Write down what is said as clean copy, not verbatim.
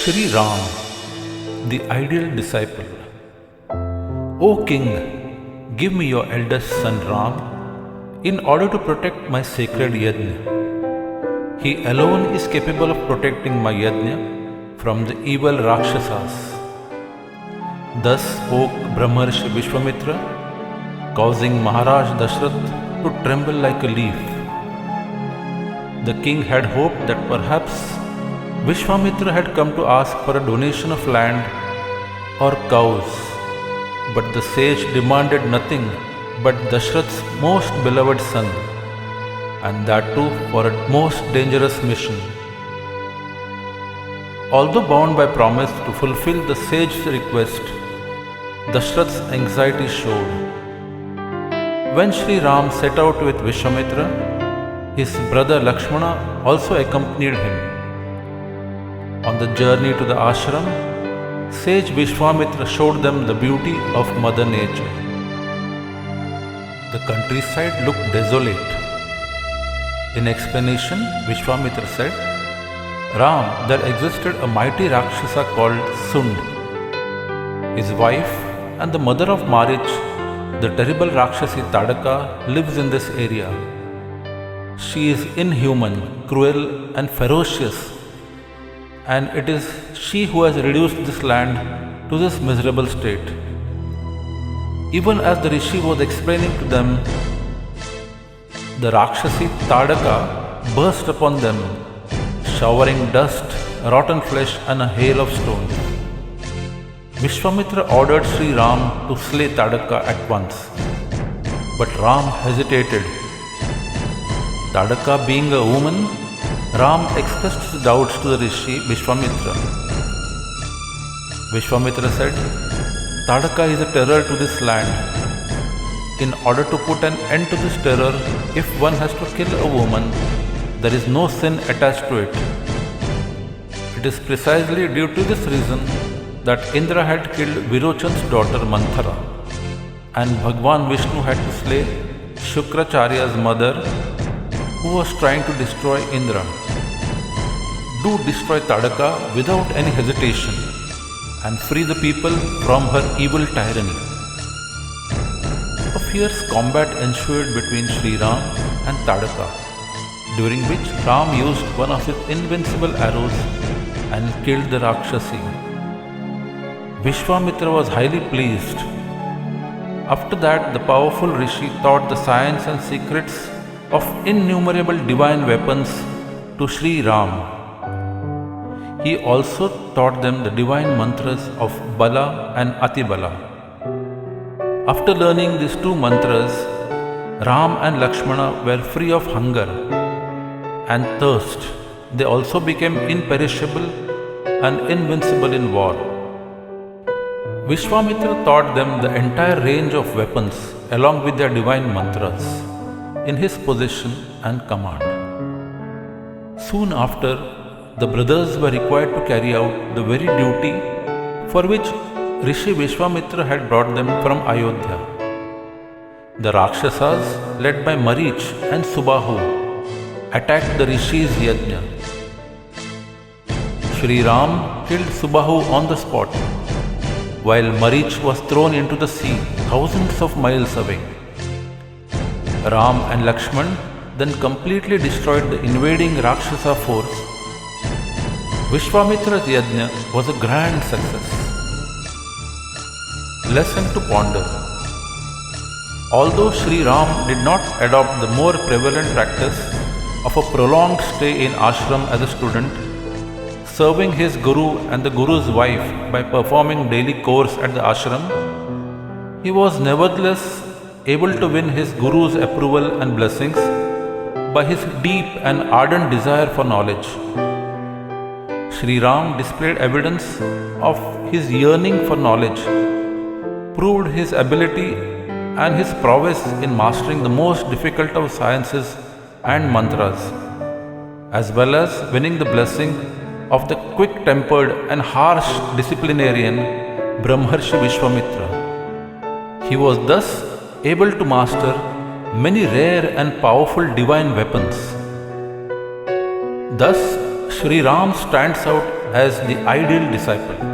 Shri Ram, the ideal disciple. O king, give me your eldest son Ram in order to protect my sacred yajna. He alone is capable of protecting my yajna from the evil Rakshasas. Thus spoke Brahmarshi Vishwamitra, causing Maharaj Dashrath to tremble like a leaf. The king had hoped that perhaps Vishwamitra had come to ask for a donation of land or cows, but the sage demanded nothing but Dashrath's most beloved son, and that too for a most dangerous mission. Although bound by promise to fulfill the sage's request, Dashrath's anxiety showed. When Shri Ram set out with Vishwamitra, his brother Lakshmana also accompanied him. On the journey to the ashram, sage Vishwamitra showed them the beauty of Mother Nature. The countryside looked desolate. In explanation, Vishwamitra said, Ram, there existed a mighty Rakshasa called Sund. His wife and the mother of Marich, the terrible Rakshasi Tadaka, lives in this area. She is inhuman, cruel and ferocious, and it is she who has reduced this land to this miserable state. Even as the Rishi was explaining to them, the Rakshasi Tadaka burst upon them, showering dust, rotten flesh and a hail of stones. Vishwamitra ordered Sri Ram to slay Tadaka at once, but Ram hesitated. Tadaka being a woman, Ram expressed his doubts to the Rishi Vishwamitra. Vishwamitra said, Tadaka is a terror to this land. In order to put an end to this terror, if one has to kill a woman, there is no sin attached to it. It is precisely due to this reason that Indra had killed Virochan's daughter Manthara, and Bhagwan Vishnu had to slay Shukracharya's mother, who was trying to destroy Indra. Do destroy Tadaka without any hesitation and free the people from her evil tyranny. A fierce combat ensued between Sri Ram and Tadaka, during which Ram used one of his invincible arrows and killed the Rakshasi. Vishwamitra was highly pleased. After that, the powerful Rishi taught the science and secrets of innumerable divine weapons to Sri Ram. He also taught them the divine mantras of Bala and Atibala. After learning these two mantras, Ram and Lakshmana were free of hunger and thirst. They also became imperishable and invincible in war. Vishwamitra taught them the entire range of weapons along with their divine mantras in his possession and command. Soon after, the brothers were required to carry out the very duty for which Rishi Vishwamitra had brought them from Ayodhya. The Rakshasas, led by Marich and Subahu, attacked the Rishi's yajna. Shri Ram killed Subahu on the spot, while Marich was thrown into the sea thousands of miles away. Ram and Lakshman then completely destroyed the invading Rakshasa force. Vishwamitra's yajna was a grand success. Lesson to ponder. Although Sri Ram did not adopt the more prevalent practice of a prolonged stay in ashram as a student, serving his guru and the guru's wife by performing daily course at the ashram, he was nevertheless able to win his guru's approval and blessings by his deep and ardent desire for knowledge. Sri Ram displayed evidence of his yearning for knowledge, proved his ability and his prowess in mastering the most difficult of sciences and mantras, as well as winning the blessing of the quick-tempered and harsh disciplinarian Brahmarshi Vishwamitra. He was thus able to master many rare and powerful divine weapons. Thus, Sri Ram stands out as the ideal disciple.